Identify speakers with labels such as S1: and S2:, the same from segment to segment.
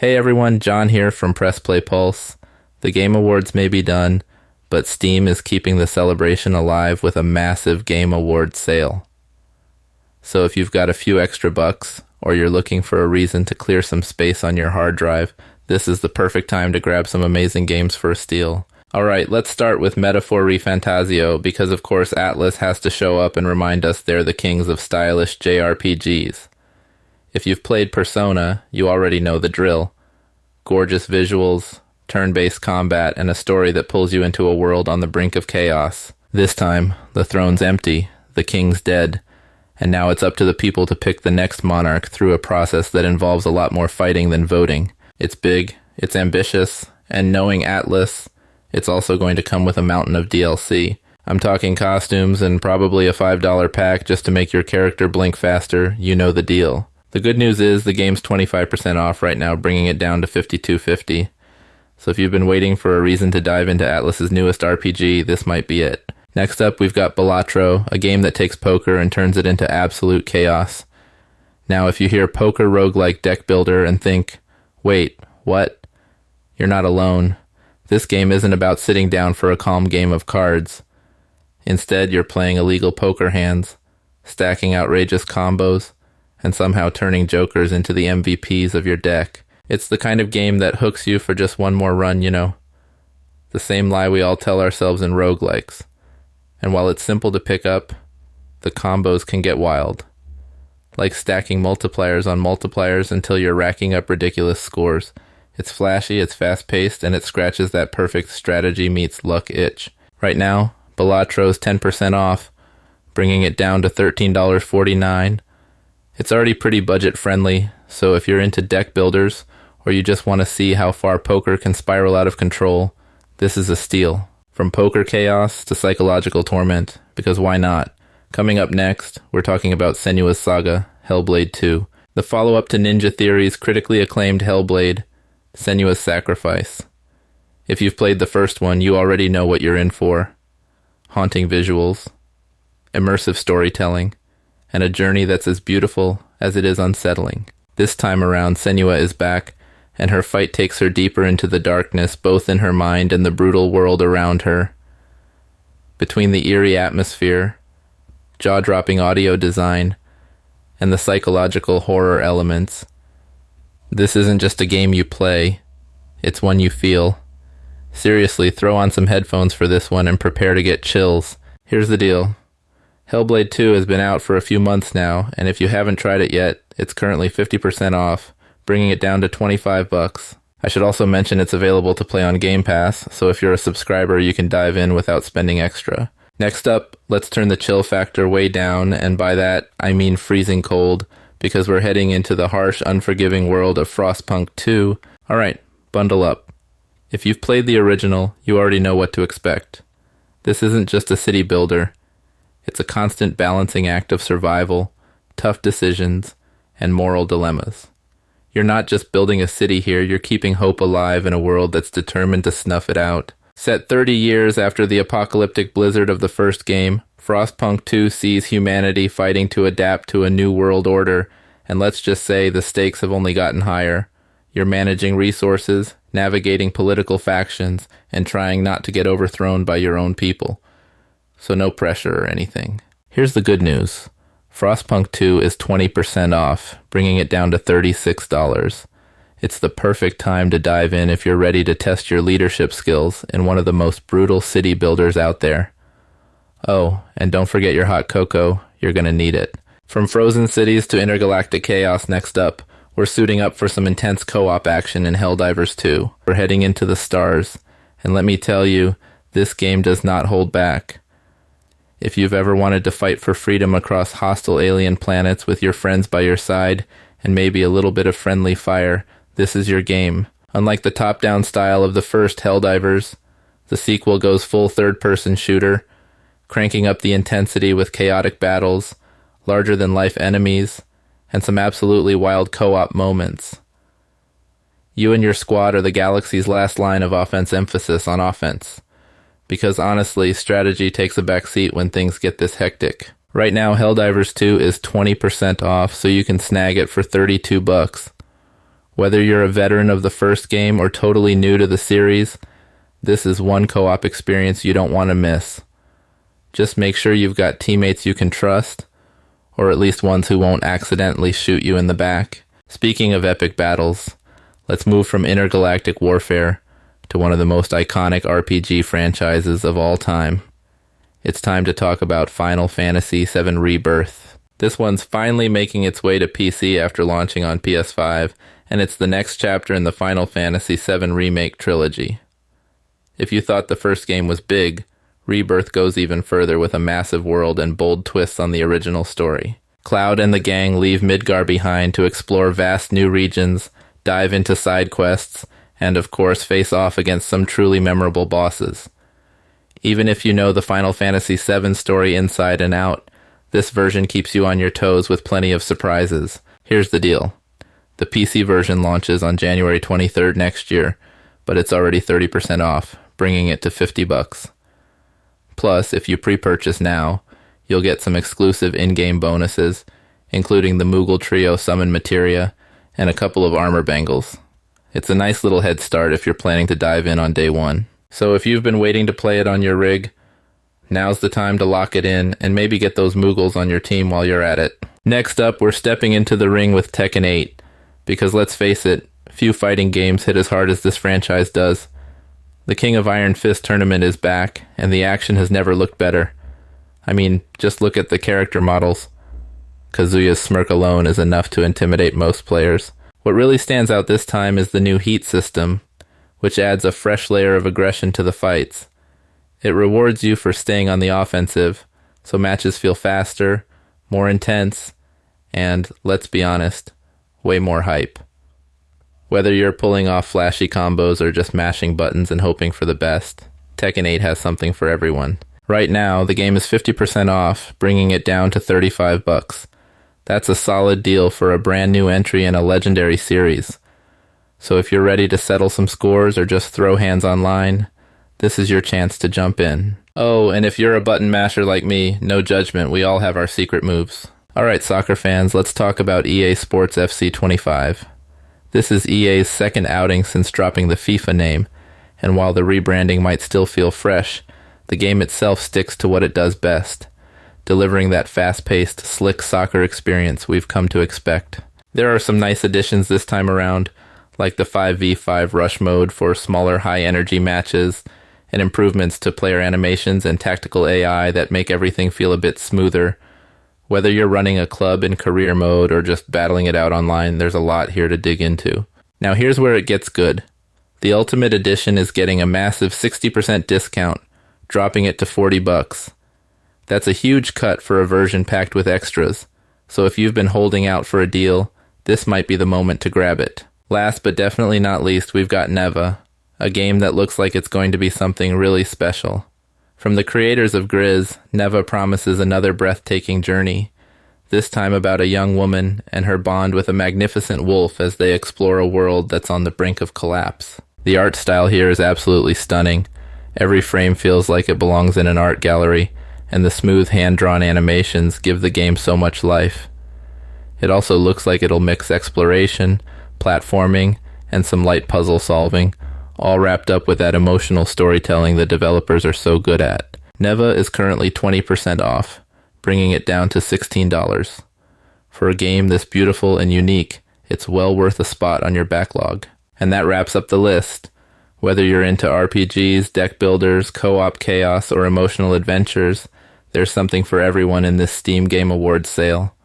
S1: Hey everyone, John here from Press Play Pulse. The Game Awards may be done, but Steam is keeping the celebration alive with a massive Game Awards sale. So if you've got a few extra bucks, or you're looking for a reason to clear some space on your hard drive, this is the perfect time to grab some amazing games for a steal. Alright, let's start with Metaphor ReFantazio, because of course Atlus has to show up and remind us they're the kings of stylish JRPGs. If you've played Persona, you already know the drill. Gorgeous visuals, turn-based combat, and a story that pulls you into a world on the brink of chaos. This time, the throne's empty, the king's dead, and now it's up to the people to pick the next monarch through a process that involves a lot more fighting than voting. It's big, it's ambitious, and knowing Atlus, it's also going to come with a mountain of DLC. I'm talking costumes and probably a $5 pack just to make your character blink faster. You know the deal. The good news is the game's 25% off right now, bringing it down to $52.50. So if you've been waiting for a reason to dive into Atlus's newest RPG, this might be it. Next up, we've got Balatro, a game that takes poker and turns it into absolute chaos. Now, if you hear poker roguelike deck builder and think, wait, what? You're not alone. This game isn't about sitting down for a calm game of cards. Instead, you're playing illegal poker hands, stacking outrageous combos, and somehow turning jokers into the MVPs of your deck. It's the kind of game that hooks you for just one more run, you know. The same lie we all tell ourselves in roguelikes. And while it's simple to pick up, the combos can get wild. Like stacking multipliers on multipliers until you're racking up ridiculous scores. It's flashy, it's fast-paced, and it scratches that perfect strategy meets luck itch. Right now, Balatro's 10% off, bringing it down to $13.49. It's already pretty budget-friendly, so if you're into deck builders, or you just want to see how far poker can spiral out of control, this is a steal. From poker chaos to psychological torment, because why not? Coming up next, we're talking about Senua's Saga, Hellblade 2, the follow-up to Ninja Theory's critically acclaimed Hellblade, Senua's Sacrifice. If you've played the first one, you already know what you're in for. Haunting visuals, immersive storytelling, and a journey that's as beautiful as it is unsettling. This time around, Senua is back, and her fight takes her deeper into the darkness, both in her mind and the brutal world around her. Between the eerie atmosphere, jaw-dropping audio design, and the psychological horror elements, this isn't just a game you play, it's one you feel. Seriously, throw on some headphones for this one and prepare to get chills. Here's the deal. Hellblade 2 has been out for a few months now, and if you haven't tried it yet, it's currently 50% off, bringing it down to $25. I should also mention it's available to play on Game Pass, so if you're a subscriber, you can dive in without spending extra. Next up, let's turn the chill factor way down, and by that, I mean freezing cold, because we're heading into the harsh, unforgiving world of Frostpunk 2. Alright, bundle up. If you've played the original, you already know what to expect. This isn't just a city builder. It's a constant balancing act of survival, tough decisions, and moral dilemmas. You're not just building a city here, you're keeping hope alive in a world that's determined to snuff it out. Set 30 years after the apocalyptic blizzard of the first game, Frostpunk 2 sees humanity fighting to adapt to a new world order, and let's just say the stakes have only gotten higher. You're managing resources, navigating political factions, and trying not to get overthrown by your own people. So no pressure or anything. Here's the good news. Frostpunk 2 is 20% off, bringing it down to $36. It's the perfect time to dive in if you're ready to test your leadership skills in one of the most brutal city builders out there. Oh, and don't forget your hot cocoa, you're gonna need it. From frozen cities to intergalactic chaos next up, we're suiting up for some intense co-op action in Helldivers 2. We're heading into the stars, and let me tell you, this game does not hold back. If you've ever wanted to fight for freedom across hostile alien planets with your friends by your side, and maybe a little bit of friendly fire, this is your game. Unlike the top-down style of the first Helldivers, the sequel goes full third-person shooter, cranking up the intensity with chaotic battles, larger-than-life enemies, and some absolutely wild co-op moments. You and your squad are the galaxy's last line of offense emphasis on offense. Because honestly, strategy takes a backseat when things get this hectic. Right now, Helldivers 2 is 20% off, so you can snag it for $32. Whether you're a veteran of the first game or totally new to the series, this is one co-op experience you don't want to miss. Just make sure you've got teammates you can trust, or at least ones who won't accidentally shoot you in the back. Speaking of epic battles, let's move from intergalactic warfare to one of the most iconic RPG franchises of all time. It's time to talk about Final Fantasy VII Rebirth. This one's finally making its way to PC after launching on PS5, and it's the next chapter in the Final Fantasy VII Remake trilogy. If you thought the first game was big, Rebirth goes even further with a massive world and bold twists on the original story. Cloud and the gang leave Midgar behind to explore vast new regions, dive into side quests, and of course face off against some truly memorable bosses. Even if you know the Final Fantasy VII story inside and out, this version keeps you on your toes with plenty of surprises. Here's the deal. The PC version launches on January 23rd next year, but it's already 30% off, bringing it to $50. Plus, if you pre-purchase now, you'll get some exclusive in-game bonuses, including the Moogle Trio summon materia and a couple of armor bangles. It's a nice little head start if you're planning to dive in on day one. So if you've been waiting to play it on your rig, now's the time to lock it in and maybe get those Moogles on your team while you're at it. Next up, we're stepping into the ring with Tekken 8, because let's face it, few fighting games hit as hard as this franchise does. The King of Iron Fist tournament is back, and the action has never looked better. I mean, just look at the character models. Kazuya's smirk alone is enough to intimidate most players. What really stands out this time is the new heat system, which adds a fresh layer of aggression to the fights. It rewards you for staying on the offensive, so matches feel faster, more intense, and, let's be honest, way more hype. Whether you're pulling off flashy combos or just mashing buttons and hoping for the best, Tekken 8 has something for everyone. Right now, the game is 50% off, bringing it down to $35. That's a solid deal for a brand new entry in a legendary series. So if you're ready to settle some scores or just throw hands online, this is your chance to jump in. Oh, and if you're a button masher like me, no judgment, we all have our secret moves. Alright, soccer fans, let's talk about EA Sports FC 25. This is EA's second outing since dropping the FIFA name, and while the rebranding might still feel fresh, the game itself sticks to what it does best, delivering that fast-paced, slick soccer experience we've come to expect. There are some nice additions this time around, like the 5v5 rush mode for smaller high-energy matches, and improvements to player animations and tactical AI that make everything feel a bit smoother. Whether you're running a club in career mode or just battling it out online, there's a lot here to dig into. Now here's where it gets good. The Ultimate Edition is getting a massive 60% discount, dropping it to $40. That's a huge cut for a version packed with extras, so if you've been holding out for a deal, this might be the moment to grab it. Last but definitely not least, we've got Neva, a game that looks like it's going to be something really special. From the creators of Grizz, Neva promises another breathtaking journey, this time about a young woman and her bond with a magnificent wolf as they explore a world that's on the brink of collapse. The art style here is absolutely stunning. Every frame feels like it belongs in an art gallery, and the smooth hand-drawn animations give the game so much life. It also looks like it'll mix exploration, platforming, and some light puzzle solving, all wrapped up with that emotional storytelling the developers are so good at. Neva is currently 20% off, bringing it down to $16. For a game this beautiful and unique, it's well worth a spot on your backlog. And that wraps up the list. Whether you're into RPGs, deck builders, co-op chaos, or emotional adventures, there's something for everyone in this Steam Game Awards sale.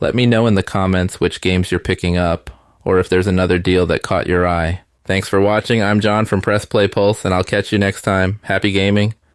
S1: Let me know in the comments which games you're picking up, or if there's another deal that caught your eye. Thanks for watching. I'm John from Press Play Pulse, and I'll catch you next time. Happy gaming.